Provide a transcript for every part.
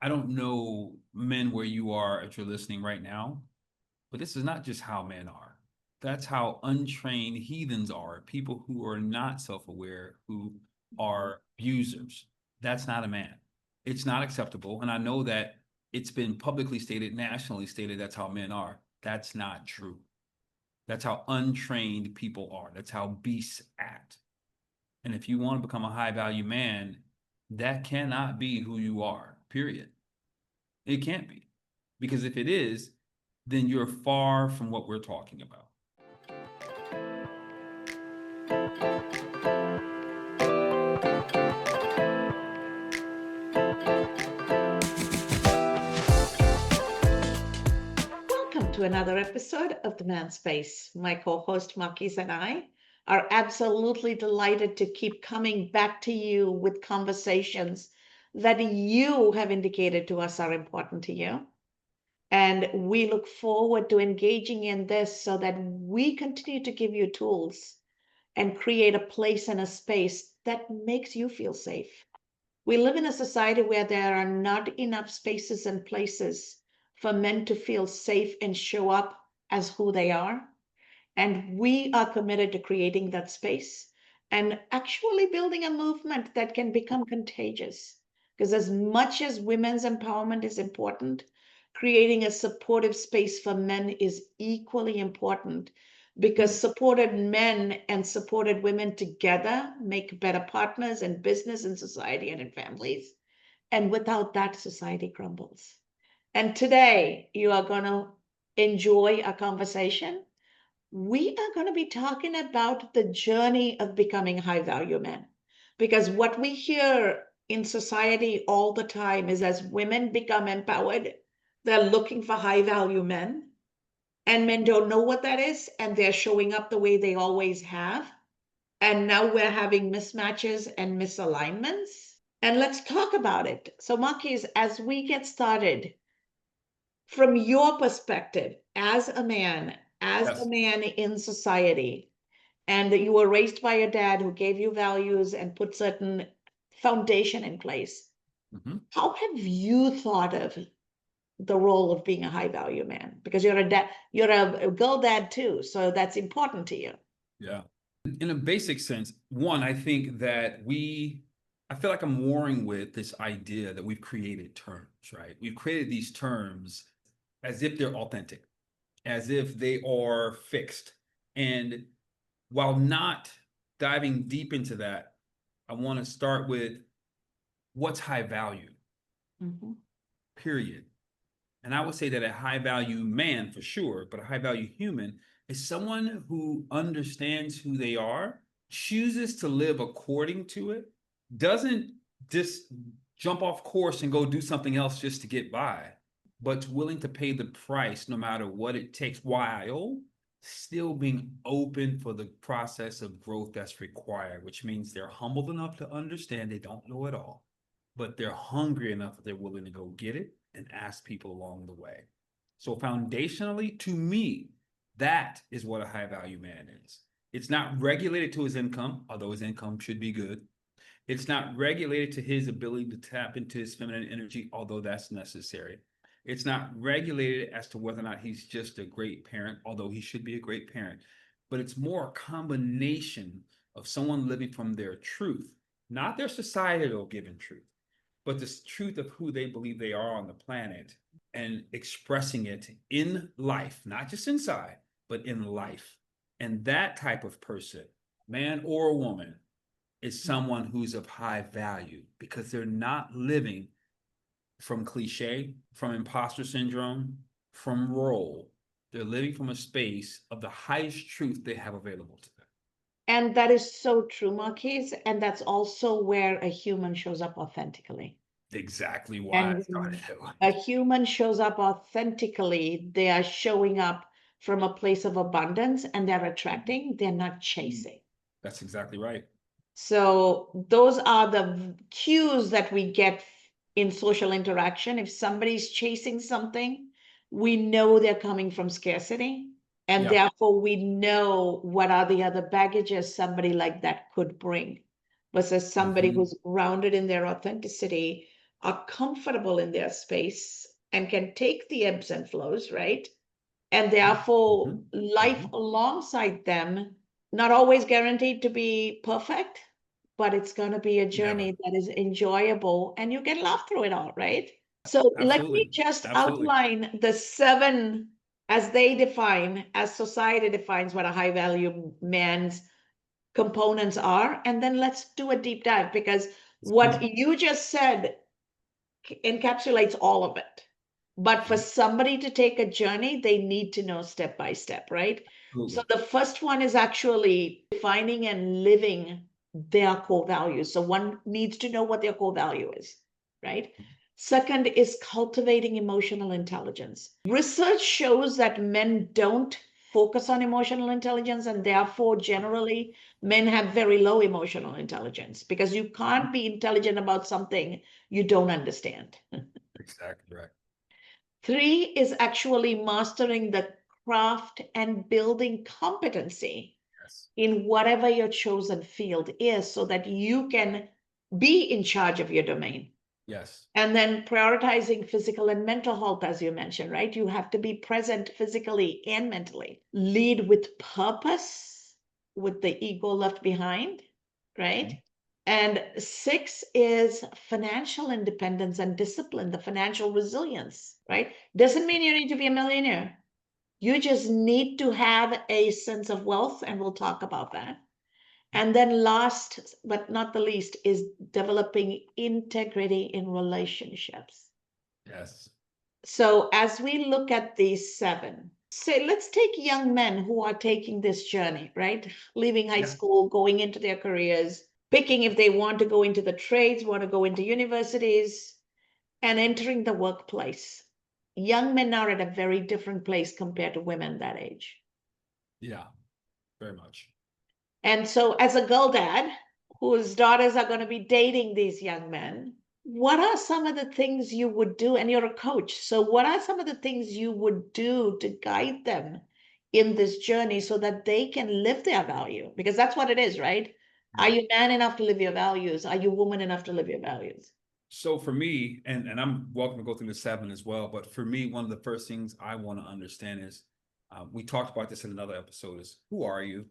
I don't know men where you are if you're listening right now, but this is not just how men are. That's how untrained heathens are, people who are not self-aware, who are abusers. That's not a man. It's not acceptable. And I know that it's been publicly stated, nationally stated, that's how men are. That's not true. That's how untrained people are. That's how beasts act. And if you want to become a high value man, that cannot be who you are, period. It can't be. Because if it is, then you're far from what we're talking about. Welcome to another episode of The Man Space. My co-host Marquise and I are absolutely delighted to keep coming back to you with conversations that you have indicated to us are important to you. And we look forward to engaging in this so that we continue to give you tools and create a place and a space that makes you feel safe. We live in a society where there are not enough spaces and places for men to feel safe and show up as who they are. And we are committed to creating that space and actually building a movement that can become contagious. Because as much as women's empowerment is important, creating a supportive space for men is equally important because supported men and supported women together make better partners in business and society and in families. And without that, society crumbles. And today, you are going to enjoy a conversation. We are going to be talking about the journey of becoming high value men. Because what we hear in society all the time is as women become empowered, they're looking for high value men, and men don't know what that is, and they're showing up the way they always have. And now we're having mismatches and misalignments. And let's talk about it. So, Marquise, as we get started, from your perspective as a man, Yes. in society, and that you were raised by a dad who gave you values and put certain foundation in place, Mhm. how have you thought of the role of being a high value man? Because you're a dad, you're a girl dad too, so that's important to you. Yeah. In a basic sense, one, I think that I feel like I'm warring with this idea that we've created terms, right? We've created these terms as if they're authentic, as if they are fixed. And while not diving deep into that, I want to start with what's high value, Mhm. period. And I would say that a high value man for sure, but a high value human is someone who understands who they are, chooses to live according to it, doesn't just jump off course and go do something else just to get by, but's willing to pay the price no matter what it takes, while still being open for the process of growth that's required, which means they're humbled enough to understand they don't know it all, but they're hungry enough that they're willing to go get it and ask people along the way. So foundationally, to me, that is what a high value man is. It's not regulated to his income, although his income should be good. It's not regulated to his ability to tap into his feminine energy, although that's necessary. It's not regulated as to whether or not he's just a great parent, although he should be a great parent. But it's more a combination of someone living from their truth, not their societal given truth, but the truth of who they believe they are on the planet and expressing it in life, not just inside, but in life. And that type of person, man or woman, is someone who's of high value because they're not living from cliche, from imposter syndrome, from role. They're living from a space of the highest truth they have available to them. And that is so true, Marquise. And that's also where a human shows up authentically. Exactly why I And started when that way. a human shows up authentically, they are showing up from a place of abundance and they're attracting, they're not chasing. That's exactly right. So those are the cues that we get in social interaction. If somebody's chasing something, we know they're coming from scarcity. And Yeah. therefore, we know what are the other baggages somebody like that could bring versus somebody Mhm. who's grounded in their authenticity, are comfortable in their space and can take the ebbs and flows, right? And therefore, Mhm. life Mhm. alongside them, not always guaranteed to be perfect, but it's going to be a Never. journey that is enjoyable and you can laugh through it all, right? So let me Absolutely. just Absolutely. outline the 7 as they define, as society defines what a high value man's components are. And then let's do a deep dive because what you just said encapsulates all of it. But for Mhm. somebody to take a journey, they need to know step by step, right? So Absolutely. the first one is actually defining and living their core values. So one needs to know what their core value is, right? Second is cultivating emotional intelligence. Research shows that men don't focus on emotional intelligence, and therefore, generally, men have very low emotional intelligence because you can't be intelligent about something you don't understand. Exactly right. 3 is actually mastering the craft and building competency Yes. in whatever your chosen field is so that you can be in charge of your domain. Yes. And then prioritizing physical and mental health, as you mentioned, right? You have to be present physically and mentally. Lead with purpose, with the ego left behind, right? And 6 is financial independence and discipline, the financial resilience, right? Doesn't mean you need to be a millionaire. You just need to have a sense of wealth, and we'll talk about that. And then last but not the least is developing integrity in relationships. Yes. So as we look at these 7, say let's take young men who are taking this journey, right? Leaving high Yeah. school, going into their careers, picking if they want to go into the trades, want to go into universities, and entering the workplace. Young men are at a very different place compared to women that age. Yeah. Very much. And so, as a girl dad whose daughters are going to be dating these young men, what are some of the things you would do? And you're a coach. So, what are some of the things you would do to guide them in this journey so that they can live their value? Because that's what it is, right? Are you man enough to live your values? Are you woman enough to live your values? So for me, and I'm welcome to go through the 7 as well, but for me, one of the first things I want to understand is, we talked about this in another episode, is who are you?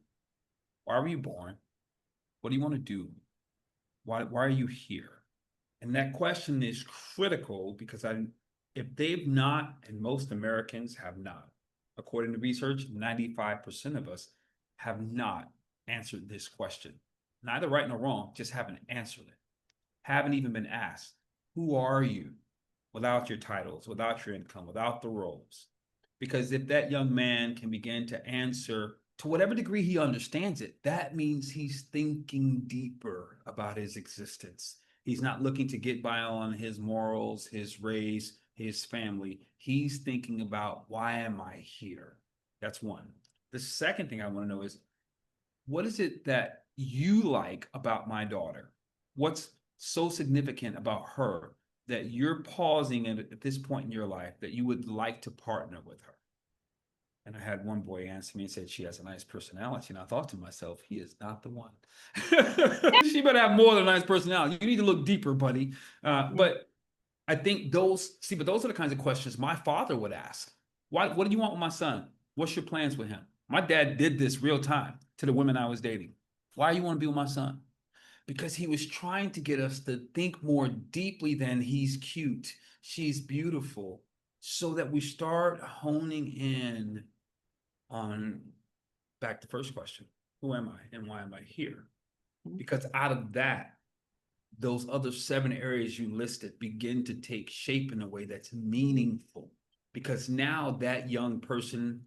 Why were you born? What do you want to do? Why are you here? And that question is critical because if they've not, and most Americans have not, according to research, 95% of us have not answered this question. Neither right nor wrong, just haven't answered it. Haven't even been asked, who are you without your titles, without your income, without the roles? Because if that young man can begin to answer to whatever degree he understands it, that means he's thinking deeper about his existence. He's not looking to get by on his morals, his race, his family. He's thinking about, why am I here? That's one. The second thing I want to know is, what is it that you like about my daughter? What's so significant about her that you're pausing at this point in your life that you would like to partner with her? And I had one boy answer me and said, she has a nice personality. And I thought to myself, he is not the one. She better have more than a nice personality. You need to look deeper, buddy. But I think but those are the kinds of questions my father would ask. What do you want with my son? What's your plans with him? My dad did this real time to the women I was dating. Why do you want to be with my son? Because he was trying to get us to think more deeply than he's cute, she's beautiful, so that we start honing in on, back to the first question, who am I and why am I here? Because out of that, those other 7 areas you listed begin to take shape in a way that's meaningful. Because now that young person,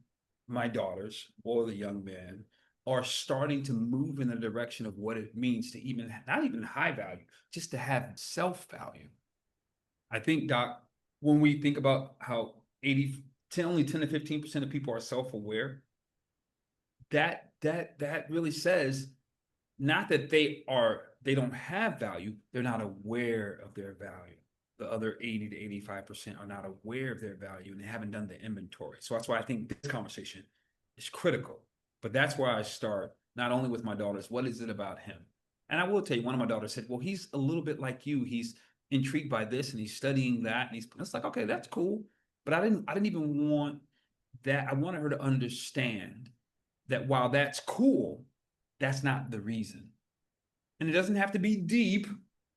my daughters or the young man, are starting to move in the direction of what it means to even, not even high value, just to have self value. I think, Doc, when we think about how only 10 to 15% of people are self aware, that really says not that they don't have value, they're not aware of their value. The other 80 to 85% are not aware of their value and they haven't done the inventory. So that's why I think this conversation is critical. But that's where I start, not only with my daughters, what is it about him? And I will tell you, one of my daughters said, well, he's a little bit like you. He's intrigued by this and he's studying that. And it's like, okay, that's cool. But I didn't even want that. I wanted her to understand that while that's cool, that's not the reason. And it doesn't have to be deep,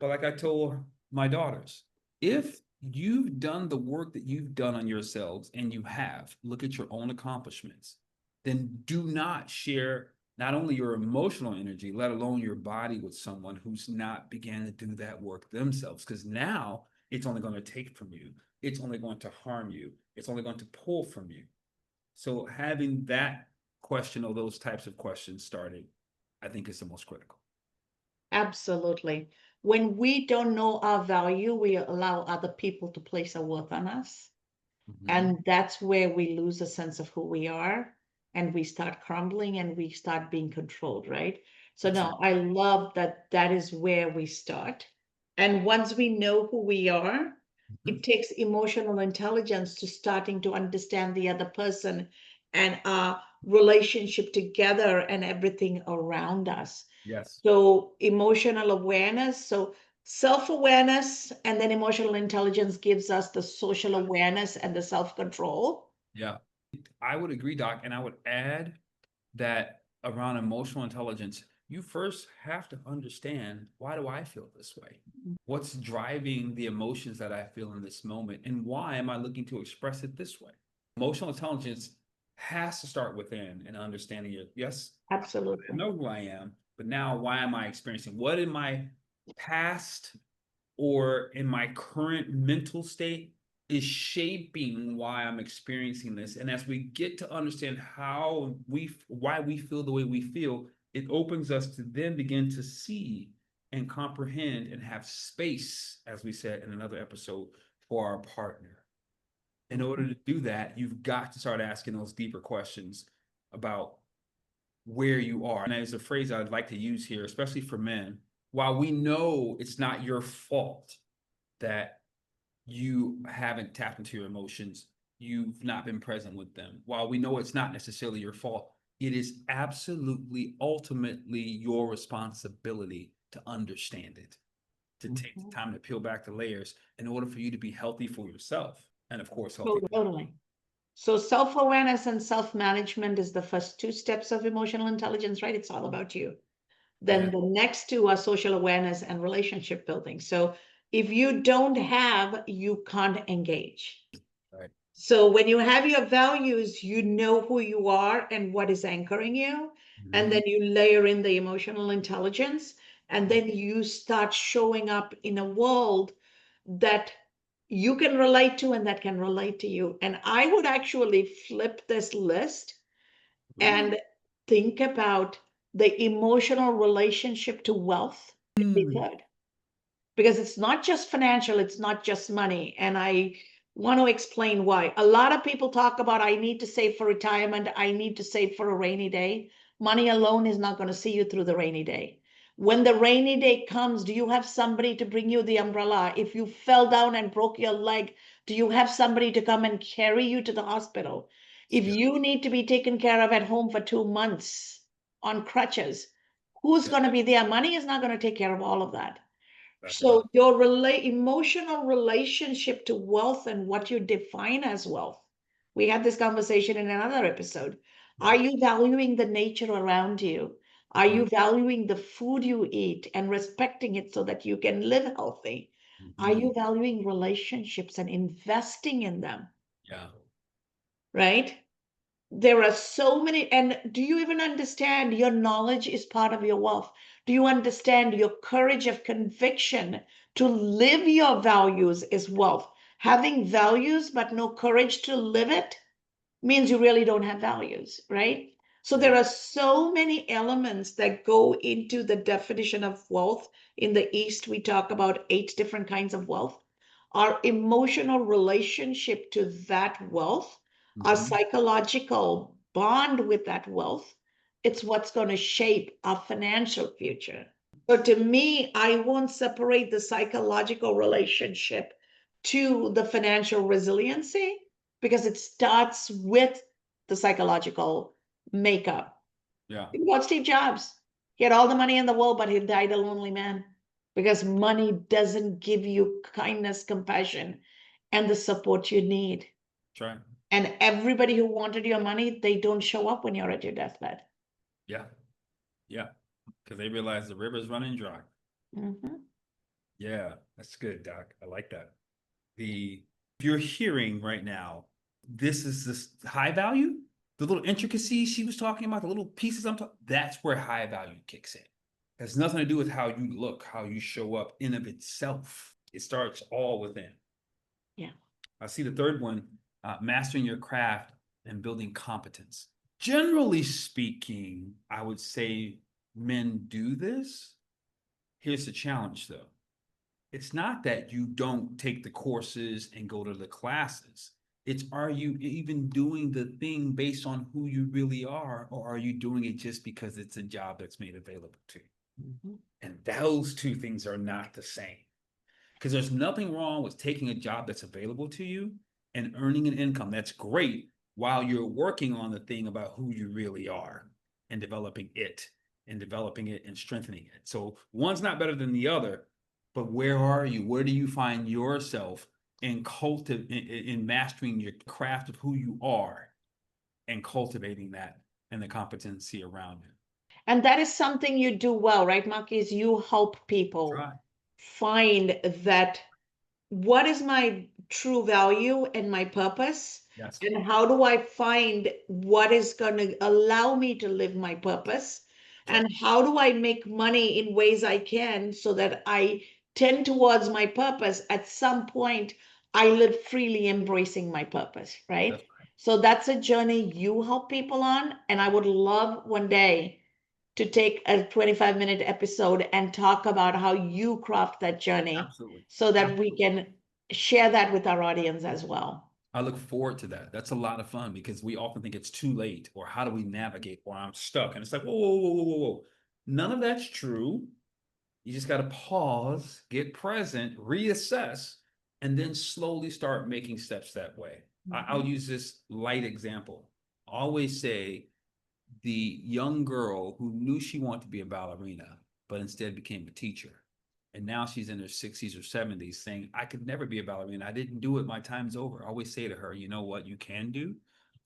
but like I told my daughters, if you've done the work that you've done on yourselves and you have, look at your own accomplishments, then do not share not only your emotional energy, let alone your body with someone who's not began to do that work themselves. Because now it's only going to take from you. It's only going to harm you. It's only going to pull from you. So having that question or those types of questions started, I think is the most critical. Absolutely. When we don't know our value, we allow other people to place a worth on us. And that's where we lose a sense of who we are and we start crumbling and we start being controlled, right? So no, I love that that is where we start. And once we know who we are, it takes emotional intelligence to starting to understand the other person and our relationship together and everything around us. Yes. So emotional awareness. So self-awareness and then emotional intelligence gives us the social awareness and the self-control. Yeah. I would agree, Doc. And I would add that around emotional intelligence, you first have to understand, why do I feel this way? What's driving the emotions that I feel in this moment? And why am I looking to express it this way? Emotional intelligence has to start within and understanding it. Yes, I Absolutely. know who I am, but now why am I experiencing? What in my past or in my current mental state is shaping why I'm experiencing this. And as we get to understand why we feel the way we feel, it opens us to then begin to see and comprehend and have space, as we said in another episode, for our partner. In order to do that, you've got to start asking those deeper questions about where you are. And there's a phrase I'd like to use here, especially for men. While we know it's not your fault that you haven't tapped into your emotions, you've not been present with them. While we know it's not necessarily your fault, it is absolutely, ultimately your responsibility to understand it, to take the time to peel back the layers in order for you to be healthy for yourself. And of course, healthy. Totally. So self-awareness and self-management is the first two steps of emotional intelligence, right? It's all about you. Then Yeah. the next two are social awareness and relationship building. So if you don't have, you can't engage. Right. So when you have your values, you know who you are and what is anchoring you. And then you layer in the emotional intelligence, and then you start showing up in a world that you can relate to and that can relate to you. And I would actually flip this list and think about the emotional relationship to wealth would be good. Because it's not just financial, it's not just money. And I want to explain why. A lot of people talk about, I need to save for retirement, I need to save for a rainy day. Money alone is not going to see you through the rainy day. When the rainy day comes, do you have somebody to bring you the umbrella? If you fell down and broke your leg, do you have somebody to come and carry you to the hospital? If you need to be taken care of at home for 2 months on crutches, who's going to be there? Money is not going to take care of all of that. So your emotional relationship to wealth and what you define as wealth. We had this conversation in another episode. Are you valuing the nature around you? Are you valuing the food you eat and respecting it so that you can live healthy? Are you valuing relationships and investing in them? Yeah. Right? There are so many. And do you even understand your knowledge is part of your wealth? Do you understand your courage of conviction to live your values is wealth? Having values but no courage to live it means you really don't have values, right? So there are so many elements that go into the definition of wealth. In the East, we talk about 8 different kinds of wealth. Our emotional relationship to that wealth, our psychological bond with that wealth, it's what's going to shape our financial future. So to me, I won't separate the psychological relationship to the financial resiliency because it starts with the psychological makeup. Yeah. Think about Steve Jobs. He had all the money in the world, but he died a lonely man because money doesn't give you kindness, compassion, and the support you need. That's right. And everybody who wanted your money, they don't show up when you're at your deathbed. Yeah. Yeah. Because they realize the river's running dry. Mhm. Yeah, that's good, Doc. I like that. If you're hearing right now, this high value, the little intricacies she was talking about, the little pieces that's where high value kicks in. It has nothing to do with how you look, how you show up in of itself. It starts all within. Yeah. I see the third one, mastering your craft and building competence. Generally speaking, I would say men do this. Here's the challenge though. It's not that you don't take the courses and go to the classes. It's, are you even doing the thing based on who you really are, or are you doing it just because it's a job that's made available to you? Mhm. And those two things are not the same. Because there's nothing wrong with taking a job that's available to you and earning an income. That's great while you're working on the thing about who you really are and developing it and strengthening it. So one's not better than the other, but where are you? Where do you find yourself in in mastering your craft of who you are and cultivating that and the competency around it? And that is something you do well, right, Marquise? You help people Try. find that what is my true value and my purpose? Yes. And how do I find what is going to allow me to live my purpose? Right. And how do I make money in ways I can so that I tend towards my purpose? At some point, I live freely embracing my purpose, That's right? right. So that's a journey you help people on. And I would love one day to take a 25-minute episode and talk about how you craft that journey Absolutely. so that we Absolutely. can share that with our audience as well. I look forward to that. That's a lot of fun because we often think it's too late, or how do we navigate, or I'm stuck. And it's like, whoa, whoa, whoa, whoa, whoa, whoa. None of that's true. You just got to pause, get present, reassess, and then slowly start making steps that way. I'll Mhm. use this light example. I always say the young girl who knew she wanted to be a ballerina, but instead became a teacher. And now she's in her 60s or 70s saying, I could never be a ballerina. I didn't do it. My time's over. I always say to her, you know what you can do?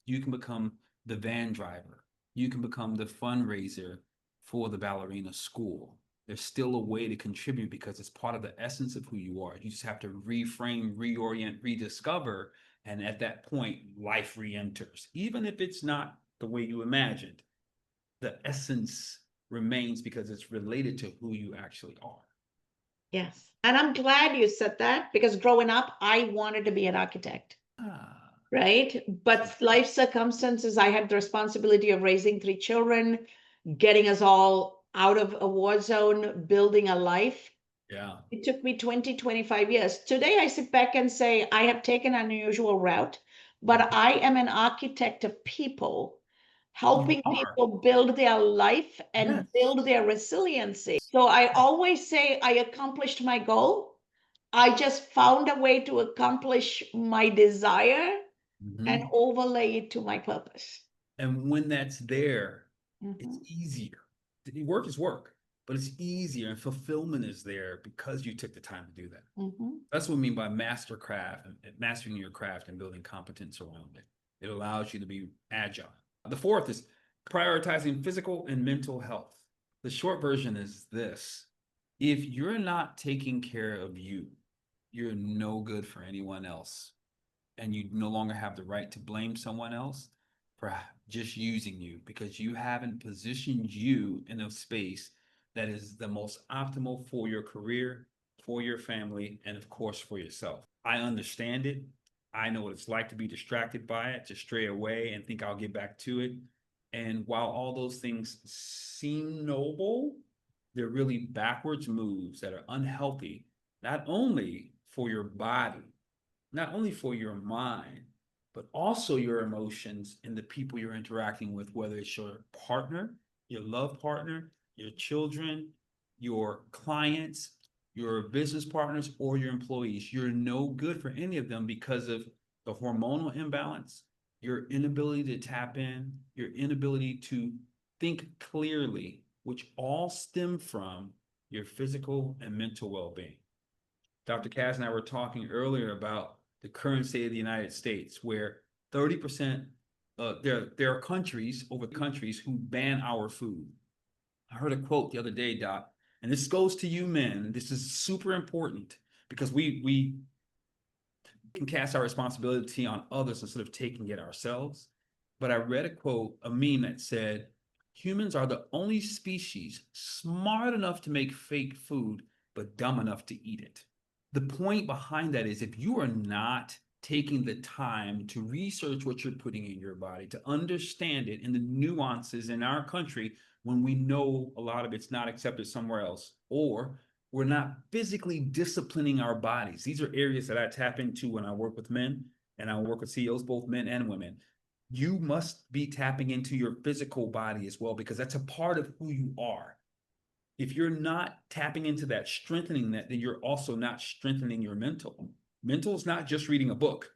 You can become the van driver. You can become the fundraiser for the ballerina school. There's still a way to contribute because it's part of the essence of who you are. You just have to reframe, reorient, rediscover. And at that point, life re-enters. Even if it's not the way you imagined, the essence remains because it's related to who you actually are. Yes. And I'm glad you said that because growing up, I wanted to be an architect, Ah, right? But life circumstances, I had the responsibility of raising 3 children, getting us all out of a war zone, building a life. yeah. It took me 20, 25 years. Today, I sit back and say, I have taken an unusual route, but I am an architect of people, You helping are. people build their life and Yes. build their resiliency. So I always say I accomplished my goal. I just found a way to accomplish my desire and Mhm. overlay it to my purpose. And when that's there, it's Mhm. easier. The work is work, but it's easier and fulfillment is there because you took the time to do that. Mhm. That's what I mean by mastercraft and mastering your craft and building competence around it. It allows you to be agile. The fourth is prioritizing physical and mental health. The short version is this: if you're not taking care of you, you're no good for anyone else. And you no longer have the right to blame someone else for just using you because you haven't positioned you in a space that is the most optimal for your career, for your family, and of course for yourself. I understand it. I know what it's like to be distracted by it, to stray away and think I'll get back to it. And while all those things seem noble, they're really backwards moves that are unhealthy, not only for your body, not only for your mind, but also your emotions and the people you're interacting with, whether it's your partner, your love partner, your children, your clients, your business partners, or your employees. You're no good for any of them because of the hormonal imbalance, your inability to tap in, your inability to think clearly, which all stem from your physical and mental well-being. Dr. Cass and I were talking earlier about the current state of the United States, where 30%, there are countries who ban our food. I heard a quote the other day, Doc, and this goes to you men. This is super important because we can cast our responsibility on others instead of taking it ourselves. But I read a quote, a meme that said, humans are the only species smart enough to make fake food, but dumb enough to eat it. The point behind that is if you are not taking the time to research what you're putting in your body, to understand it and the nuances in our country, when we know a lot of it's not accepted somewhere else, or we're not physically disciplining our bodies. These are areas that I tap into when I work with men and I work with CEOs, both men and women. You must be tapping into your physical body as well, because that's a part of who you are. If you're not tapping into that, strengthening that, then you're also not strengthening your mental. Mental is not just reading a book.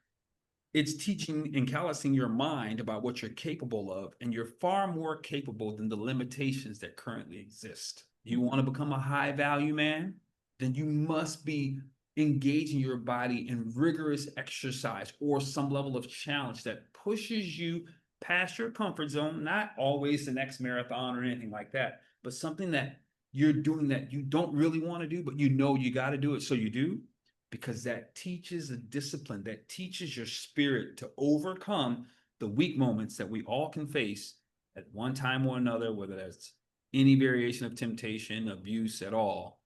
It's teaching and callousing your mind about what you're capable of, and you're far more capable than the limitations that currently exist. You want to become a high value man? Then you must be engaging your body in rigorous exercise or some level of challenge that pushes you past your comfort zone, not always the next marathon or anything like that, but something that you're doing that you don't really want to do, but you know you got to do it, so you do, because that teaches a discipline, that teaches your spirit to overcome the weak moments that we all can face at one time or another, whether that's any variation of temptation, abuse at all.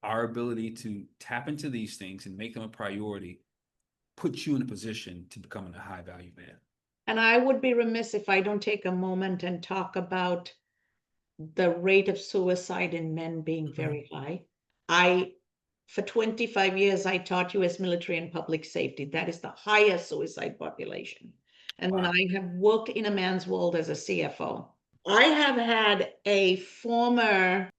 Our ability to tap into these things and make them a priority puts you in a position to becoming a high value man. And I would be remiss if I don't take a moment and talk about the rate of suicide in men being very high. For 25 years, I taught US military and public safety. That is the highest suicide population. And then Wow. I have worked in a man's world as a CFO. I have had a former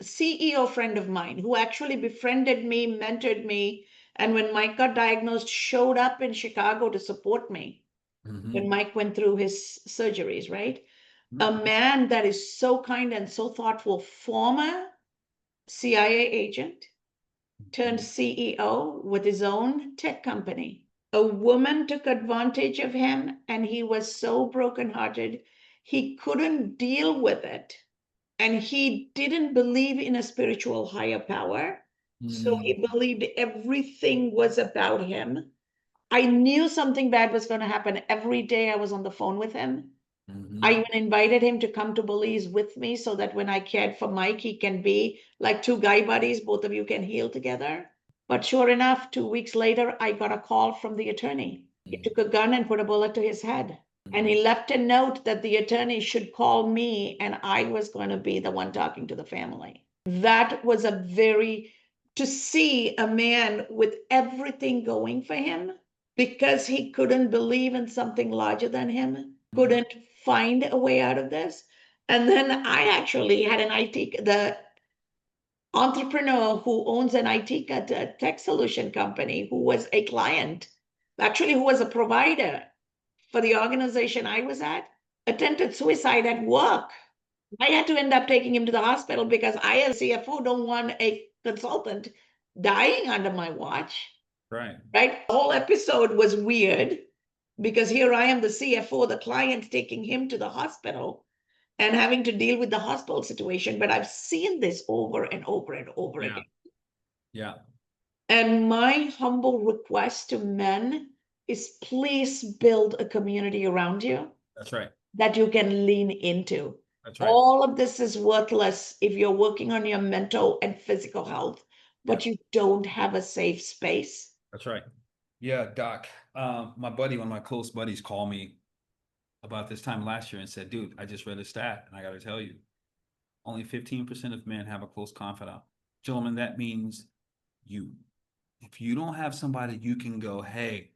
CEO friend of mine who actually befriended me, mentored me, and when Mike got diagnosed, showed up in Chicago to support me when Mike went through his surgeries, right? A man that is so kind and so thoughtful, former CIA agent, turned CEO with his own tech company. A woman took advantage of him and he was so brokenhearted, he couldn't deal with it. And he didn't believe in a spiritual higher power. So he believed everything was about him. I knew something bad was going to happen every day I was on the phone with him. I even invited him to come to Belize with me so that when I cared for Mike, he can be like two guy buddies. Both of you can heal together. But sure enough, 2 weeks later, I got a call from the attorney. He took a gun and put a bullet to his head. And he left a note that the attorney should call me and I was going to be the one talking to the family. That was to see a man with everything going for him because he couldn't believe in something larger than him, couldn't find a way out of this. And then I actually had the entrepreneur who owns an IT tech solution company who was a client, actually who was a provider for the organization I was at, attempted suicide at work. I had to end up taking him to the hospital because I, as CFO, don't want a consultant dying under my watch. Right. Right? The whole episode was weird because here I am, the CFO, the client taking him to the hospital and having to deal with the hospital situation. But I've seen this over and over and over again. Yeah. And my humble request to men is please build a community around you. That's right. That you can lean into. That's right. All of this is worthless if you're working on your mental and physical health, but you don't have a safe space. That's right. Yeah, Doc. My buddy, one of my close buddies, called me about this time last year and said, dude, I just read a stat and I got to tell you, only 15% of men have a close confidant. Gentlemen, that means you. If you don't have somebody you can go, hey,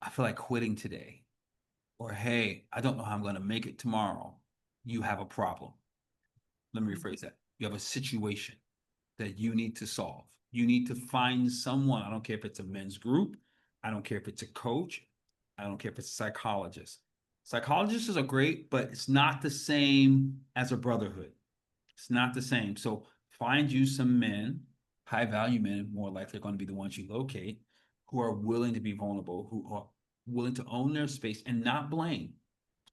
I feel like quitting today, or hey, I don't know how I'm going to make it tomorrow, you have a problem. Let me rephrase that. You have a situation that you need to solve. You need to find someone. I don't care if it's a men's group. I don't care if it's a coach. I don't care if it's a psychologist. Psychologists are great, but it's not the same as a brotherhood. It's not the same. So find you some men, high value men, more likely going to be the ones you locate, who are willing to be vulnerable, who are willing to own their space and not blame.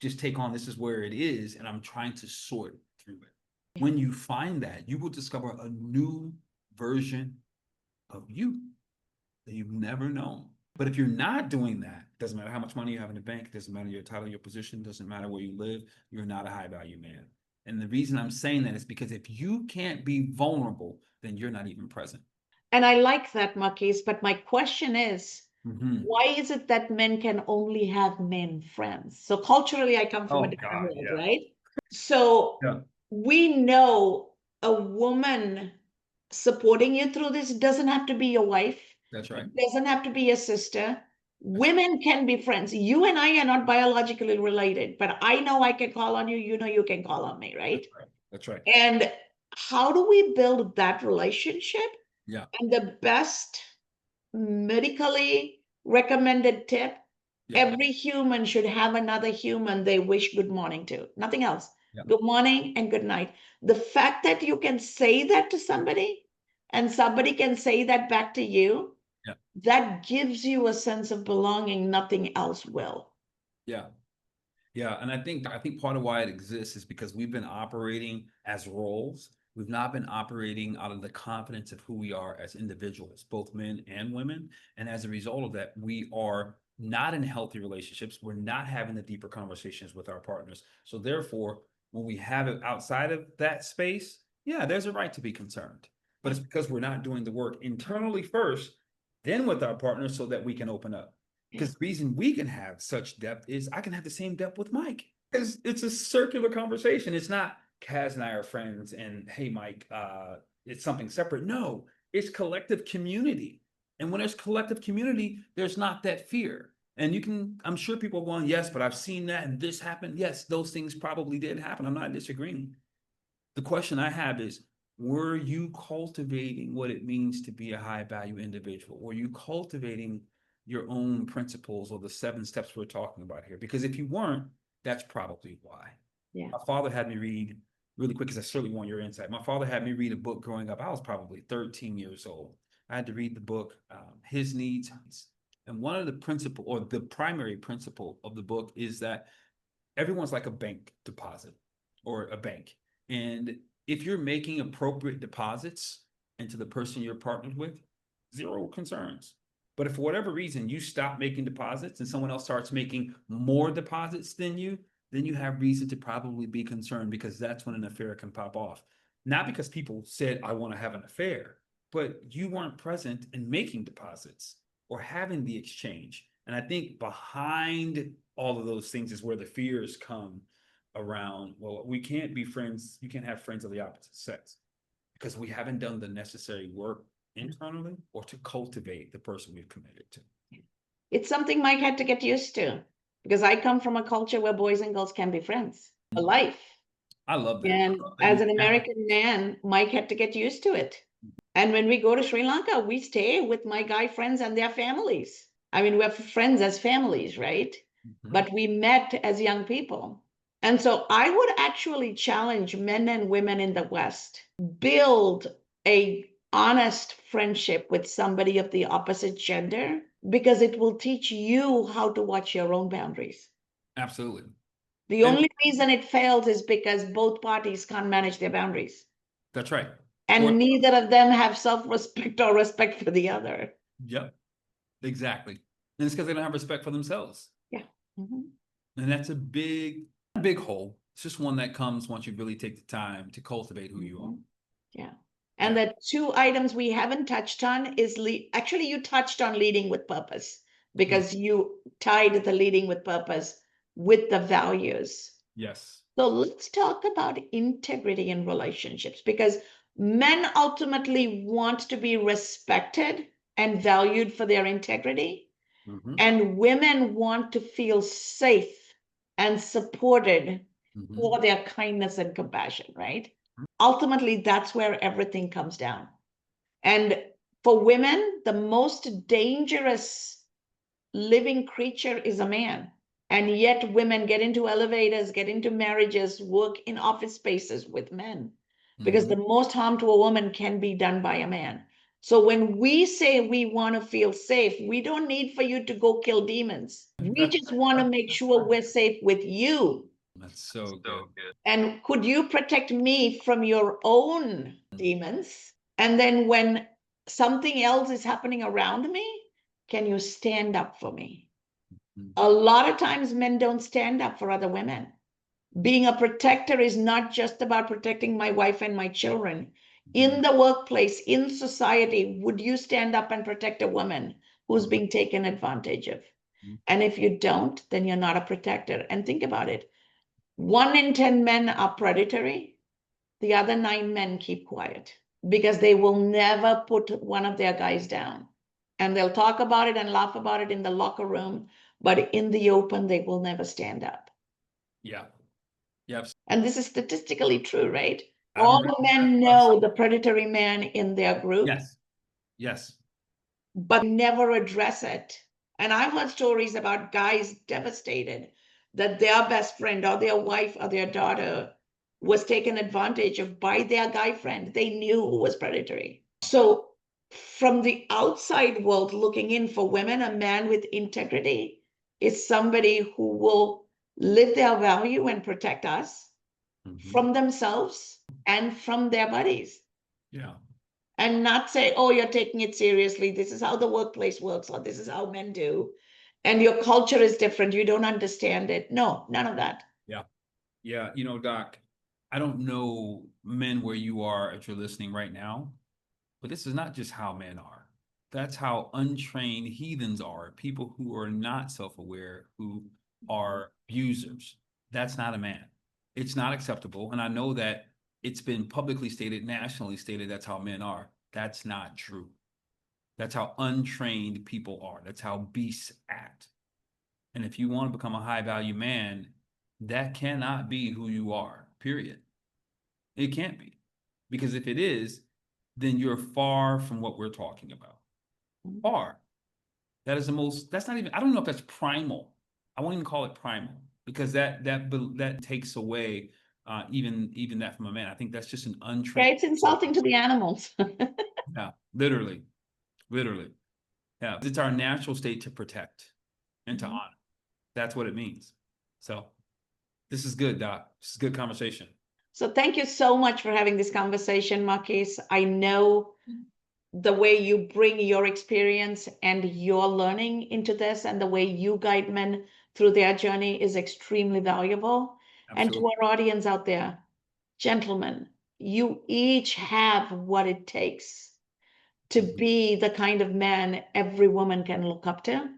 Just take on, this is where it is, and I'm trying to sort through it. When you find that, you will discover a new version of you that you've never known. But if you're not doing that, doesn't matter how much money you have in the bank, doesn't matter your title, your position, doesn't matter where you live, you're not a high value man. And the reason I'm saying that is because if you can't be vulnerable, then you're not even present. And I like that, Marquise, but my question is, why is it that men can only have men friends? So culturally, I come from a different world, right? So Yeah. we know a woman supporting you through this doesn't have to be your wife. That's right. It doesn't have to be your sister. Women can be friends. You and I are not biologically related, but I know I can call on you. You know you can call on me, right? That's right. And how do we build that relationship? Yeah. And the best medically recommended tip, Yeah. every human should have another human they wish good morning to. Nothing else. Yeah. Good morning and good night. The fact that you can say that to somebody and somebody can say that back to you, Yeah. that gives you a sense of belonging. Nothing else will. Yeah. Yeah. And I think part of why it exists is because we've been operating as roles. We've not been operating out of the confidence of who we are as individuals, both men and women. And as a result of that, we are not in healthy relationships. We're not having the deeper conversations with our partners. So therefore, when we have it outside of that space, yeah, there's a right to be concerned. But it's because we're not doing the work internally first, then with our partners so that we can open up. Because the reason we can have such depth is I can have the same depth with Mike. Because it's a circular conversation. It's not Kaz and I are friends and hey, Mike, it's something separate. No, it's collective community. And when there's collective community, there's not that fear. And you can, I'm sure people are going, yes, but I've seen that and this happened. Yes, those things probably did happen. I'm not disagreeing. The question I have is, were you cultivating what it means to be a high value individual? Were you cultivating your own principles or the 7 steps we're talking about here? Because if you weren't, that's probably why. Yeah. My father had me read really quick, because I certainly want your insight. My father had me read a book growing up. I was probably 13 years old. I had to read the book, His Needs. And one of the principle or the primary principle of the book is that everyone's like a bank deposit or a bank. And if you're making appropriate deposits into the person you're partnered with, zero concerns. But if for whatever reason you stop making deposits and someone else starts making more deposits than you, then you have reason to probably be concerned, because that's when an affair can pop off. Not because people said, I want to have an affair, but you weren't present in making deposits or having the exchange. And I think behind all of those things is where the fears come around. Well, we can't be friends. You can't have friends of the opposite sex because we haven't done the necessary work internally or to cultivate the person we've committed to. It's something Mike had to get used to, because I come from a culture where boys and girls can be friends for life. I love that. And as an American man, Mike had to get used to it. And when we go to Sri Lanka, we stay with my guy friends and their families. I mean, we're friends as families, right? But we met as young people. And so I would actually challenge men and women in the West, build a honest friendship with somebody of the opposite gender, because it will teach you how to watch your own boundaries. Absolutely. The only reason it fails is because both parties can't manage their boundaries. That's right. And neither of them have self-respect or respect for the other. Yep, exactly. And it's because they don't have respect for themselves. Yeah. Mm-hmm. And that's a big hole. It's just one that comes once you really take the time to cultivate who you are. Yeah. And the 2 items we haven't touched on is actually you touched on leading with purpose, because you tied the leading with purpose with the values. Yes. So let's talk about integrity in relationships, because men ultimately want to be respected and valued for their integrity. And women want to feel safe and supported for their kindness and compassion, right? Ultimately, that's where everything comes down. And for women, the most dangerous living creature is a man. And yet women get into elevators, get into marriages, work in office spaces with men. because Mhm. the most harm to a woman can be done by a man. So when we say we want to feel safe, we don't need for you to go kill demons. We just want to make sure we're safe with you. That's so good. And could you protect me from your own demons? And then when something else is happening around me, can you stand up for me? Mhm. A lot of times men don't stand up for other women. Being a protector is not just about protecting my wife and my children. In the workplace, in society, would you stand up and protect a woman who's being taken advantage of? Mhm. And if you don't, then you're not a protector. And think about it. 1 in 10 men are predatory. The other 9 men keep quiet because they will never put one of their guys down. And they'll talk about it and laugh about it in the locker room, but in the open, they will never stand up. Yeah. Yep. And this is statistically true, right? I've All read the this stuff men once. know the predatory man in their group, Yes. Yes. but never address it. And I've heard stories about guys devastated that their best friend or their wife or their daughter was taken advantage of by their guy friend they knew who was predatory. So, from the outside world looking in, for women, a man with integrity is somebody who will live their value and protect us Mhm. from themselves and from their buddies, Yeah. and not say, oh, you're taking it seriously. This is how the workplace works, or this is how men do. And your culture is different. You don't understand it. No, none of that. Yeah. Yeah. You know, Doc, I don't know men where you are if you're listening right now, but this is not just how men are. That's how untrained heathens are, people who are not self-aware, who are abusers. That's not a man. It's not acceptable. And I know that it's been publicly stated, nationally stated, that's how men are. That's not true. That's how untrained people are. That's how beasts act. And if you want to become a high value man, that cannot be who you are, period. It can't be. Because if it is, then you're far from what we're talking about. Far. That is the most, that's not even, I don't know if that's primal. I won't even call it primal because that takes away even that from a man. I think that's just an Yeah, untrained. it's insulting to the animals. Yeah, literally, literally. Yeah, it's our natural state to protect and to Mhm. honor. That's what it means. So this is good, Doc. This is good conversation. So thank you so much for having this conversation, Marquise. I know the way you bring your experience and your learning into this and the way you guide men through their journey is extremely valuable. And to Absolutely. our audience out there, gentlemen, you each have what it takes to be the kind of man every woman can look up to. And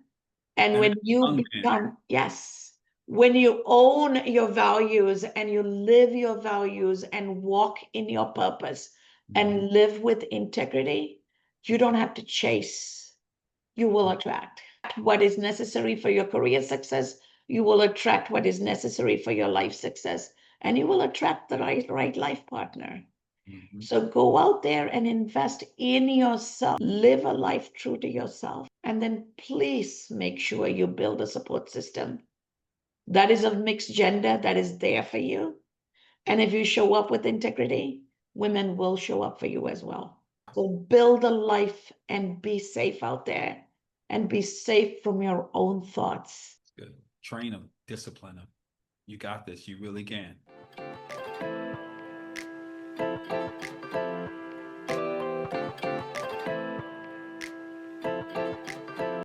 And when you young man. become, yes, when you own your values and you live your values and walk in your purpose and live with integrity, you don't have to chase. You will attract what is necessary for your career success. You will attract what is necessary for your life success, and you will attract the right life partner. Mhm. So go out there and invest in yourself. Live a life true to yourself. And then please make sure you build a support system that is of mixed gender, that is there for you. And if you show up with integrity, women will show up for you as well. So build a life and be safe out there and be safe from your own thoughts. Good. Train them, discipline them. You got this. You really can.